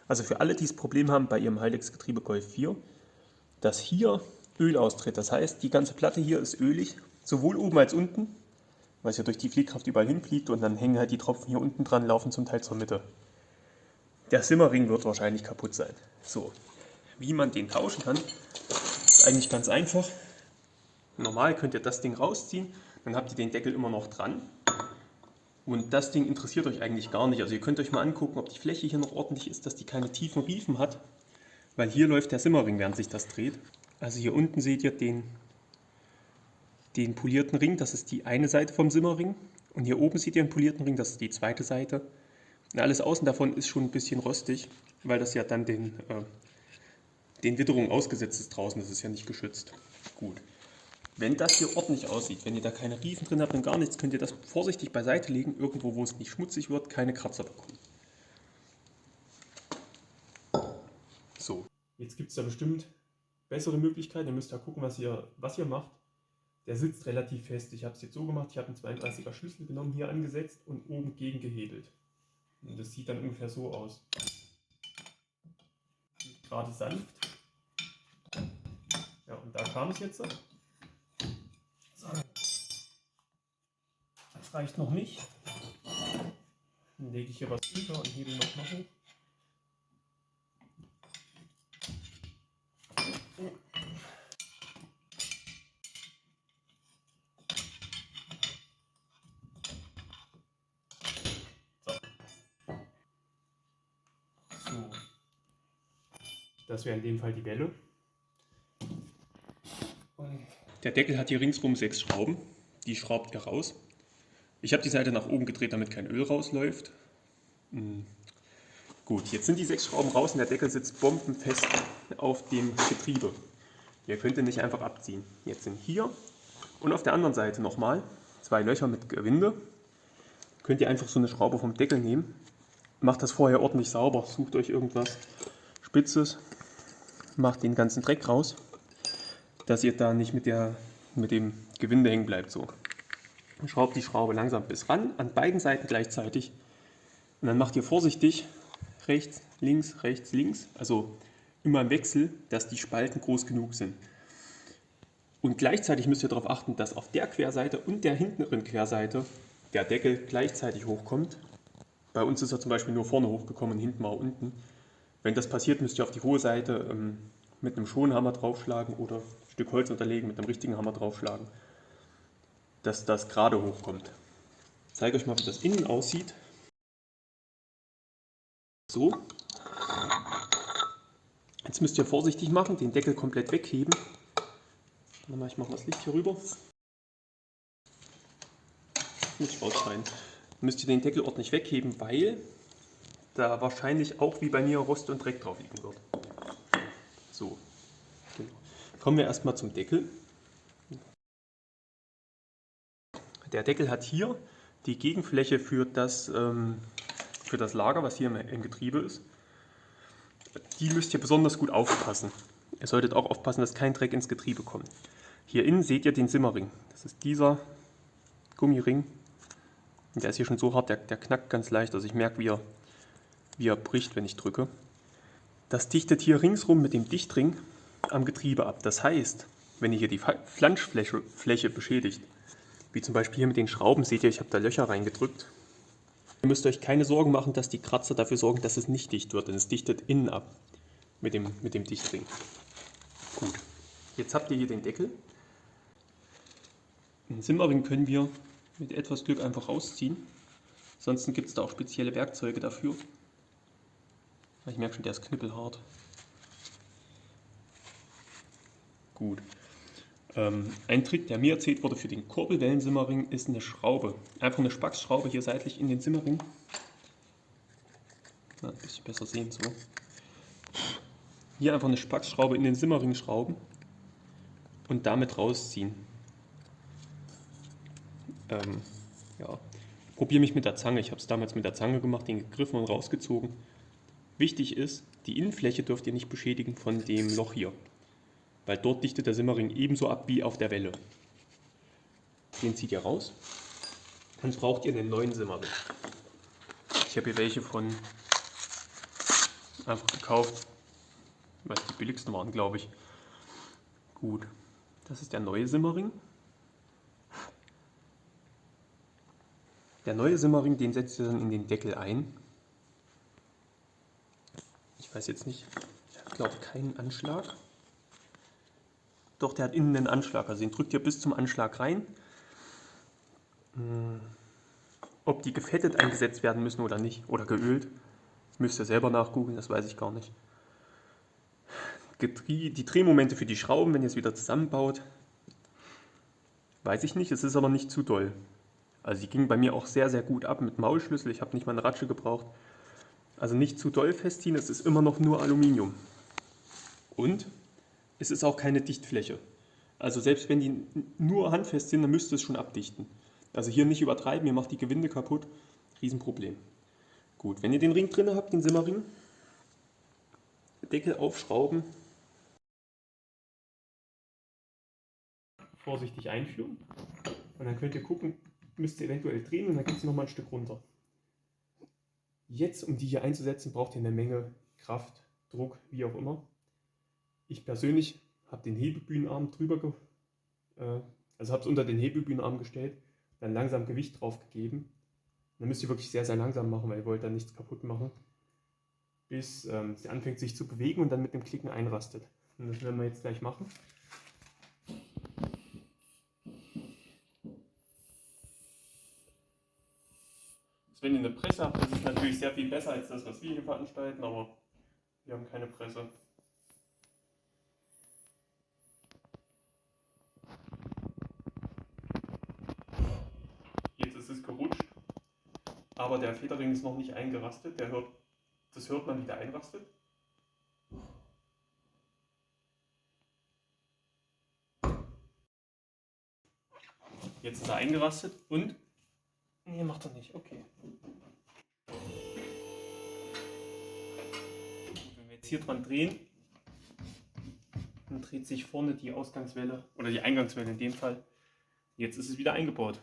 Also für alle, die das Problem haben bei ihrem Haldex-Getriebe Golf 4, dass hier Öl austritt. Das heißt, die ganze Platte hier ist ölig, sowohl oben als unten, weil es ja durch die Fliehkraft überall hinfliegt und dann hängen halt die Tropfen hier unten dran, laufen zum Teil zur Mitte. Der Simmerring wird wahrscheinlich kaputt sein. So, wie man den tauschen kann, ist eigentlich ganz einfach. Normal könnt ihr das Ding rausziehen, dann habt ihr den Deckel immer noch dran. Und das Ding interessiert euch eigentlich gar nicht. Also ihr könnt euch mal angucken, ob die Fläche hier noch ordentlich ist, dass die keine tiefen Riefen hat. Weil hier läuft der Simmerring, während sich das dreht. Also hier unten seht ihr den polierten Ring, das ist die eine Seite vom Simmerring. Und hier oben seht ihr den polierten Ring, das ist die zweite Seite. Und alles außen davon ist schon ein bisschen rostig, weil das ja dann den Witterungen ausgesetzt ist draußen, das ist ja nicht geschützt. Gut. Wenn das hier ordentlich aussieht, wenn ihr da keine Riefen drin habt und gar nichts, könnt ihr das vorsichtig beiseite legen, irgendwo, wo es nicht schmutzig wird, keine Kratzer bekommen. So. Jetzt gibt es da bestimmt bessere Möglichkeiten. Ihr müsst da gucken, was ihr macht. Der sitzt relativ fest. Ich habe es jetzt so gemacht, ich habe einen 32er Schlüssel genommen, hier angesetzt und oben gegen gehebelt. Und das sieht dann ungefähr so aus. Gerade sanft. Ja, und da kam es jetzt. So. Das reicht noch nicht. Dann lege ich hier was drüber und hebe noch mal hoch. So. Das wäre in dem Fall die Welle. Der Deckel hat hier ringsrum 6 Schrauben. Die schraubt ihr raus. Ich habe die Seite nach oben gedreht, damit kein Öl rausläuft. Gut, jetzt sind die 6 Schrauben raus und der Deckel sitzt bombenfest auf dem Getriebe. Ihr könnt ihn nicht einfach abziehen. Jetzt sind hier und auf der anderen Seite nochmal 2 Löcher mit Gewinde. Könnt ihr einfach so eine Schraube vom Deckel nehmen. Macht das vorher ordentlich sauber. Sucht euch irgendwas Spitzes. Macht den ganzen Dreck raus, dass ihr da nicht mit dem Gewinde hängen bleibt. So. Schraubt die Schraube langsam bis ran, an beiden Seiten gleichzeitig. Und dann macht ihr vorsichtig rechts, links, also immer im Wechsel, dass die Spalten groß genug sind. Und gleichzeitig müsst ihr darauf achten, dass auf der Querseite und der hinteren Querseite der Deckel gleichzeitig hochkommt. Bei uns ist er zum Beispiel nur vorne hochgekommen und hinten mal unten. Wenn das passiert, müsst ihr auf die hohe Seite mit einem Schonhammer draufschlagen oder ein Stück Holz unterlegen, mit einem richtigen Hammer draufschlagen, dass das gerade hochkommt. Ich zeige euch mal, wie das innen aussieht. So. Jetzt müsst ihr vorsichtig machen, den Deckel komplett wegheben. Ich mache mal das Licht hier rüber. Nicht rausschneiden. Müsst ihr den Deckel ordentlich wegheben, weil da wahrscheinlich auch wie bei mir Rost und Dreck drauf liegen wird. So. Genau. Kommen wir erstmal zum Deckel. Der Deckel hat hier die Gegenfläche für das Lager, was hier im Getriebe ist. Die müsst ihr besonders gut aufpassen. Ihr solltet auch aufpassen, dass kein Dreck ins Getriebe kommt. Hier innen seht ihr den Simmerring. Das ist dieser Gummiring. Und der ist hier schon so hart, der knackt ganz leicht. Also ich merke, wie er bricht, wenn ich drücke. Das dichtet hier ringsrum mit dem Dichtring am Getriebe ab. Das heißt, wenn ihr hier die Flanschfläche beschädigt, wie zum Beispiel hier mit den Schrauben, seht ihr, ich habe da Löcher reingedrückt. Ihr müsst euch keine Sorgen machen, dass die Kratzer dafür sorgen, dass es nicht dicht wird, denn es dichtet innen ab mit dem Dichtring. Gut, jetzt habt ihr hier den Deckel. Den Simmerring können wir mit etwas Glück einfach rausziehen. Ansonsten gibt es da auch spezielle Werkzeuge dafür. Ich merke schon, der ist knüppelhart. Gut. Ein Trick, der mir erzählt wurde für den Kurbelwellen-Simmerring, ist eine Schraube. Einfach eine Spacksschraube hier seitlich in den Simmerring. Ein bisschen besser sehen so. Hier einfach eine Spacksschraube in den Simmerring schrauben und damit rausziehen. Ja. Probiere mich mit der Zange. Ich habe es damals mit der Zange gemacht, den gegriffen und rausgezogen. Wichtig ist, die Innenfläche dürft ihr nicht beschädigen von dem Loch hier, weil dort dichtet der Simmerring ebenso ab wie auf der Welle. Den zieht ihr raus. Dann braucht ihr einen neuen Simmerring. Ich habe hier welche von Einfach gekauft, weil es die billigsten waren, glaube ich. Gut, das ist der neue Simmering. Der neue Simmering, den setzt ihr dann in den Deckel ein. Ich weiß jetzt nicht, ich glaube keinen Anschlag. Doch, der hat innen einen Anschlag, also den drückt ihr bis zum Anschlag rein. Ob die gefettet eingesetzt werden müssen oder nicht, oder geölt, müsst ihr selber nachgoogeln, das weiß ich gar nicht. Die Drehmomente für die Schrauben, wenn ihr es wieder zusammenbaut, weiß ich nicht, es ist aber nicht zu doll. Also die ging bei mir auch sehr, sehr gut ab mit Maulschlüssel, ich habe nicht mal eine Ratsche gebraucht. Also nicht zu doll festziehen, es ist immer noch nur Aluminium. Und es ist auch keine Dichtfläche. Also selbst wenn die nur handfest sind, dann müsst ihr es schon abdichten. Also hier nicht übertreiben, ihr macht die Gewinde kaputt, Riesenproblem. Gut, wenn ihr den Ring drin habt, den Simmering, Deckel aufschrauben, vorsichtig einführen und dann könnt ihr gucken, müsst ihr eventuell drehen und dann geht es nochmal ein Stück runter. Jetzt, um die hier einzusetzen, braucht ihr eine Menge Kraft, Druck, wie auch immer. Ich persönlich habe den Hebebühnenarm drüber, also habe es unter den Hebebühnenarm gestellt, dann langsam Gewicht drauf gegeben. Dann müsst ihr wirklich sehr, sehr langsam machen, weil ihr wollt dann nichts kaputt machen, bis sie anfängt sich zu bewegen und dann mit dem Klicken einrastet. Und das werden wir jetzt gleich machen. Wenn ihr eine Presse habt, das ist natürlich sehr viel besser als das, was wir hier veranstalten, aber wir haben keine Presse. Jetzt ist es gerutscht, aber der Federring ist noch nicht eingerastet. Das hört man, wie der einrastet. Jetzt ist er eingerastet und... Nee, macht er nicht, okay. Wenn wir jetzt hier dran drehen, dann dreht sich vorne die Ausgangswelle, oder die Eingangswelle in dem Fall. Jetzt ist es wieder eingebaut.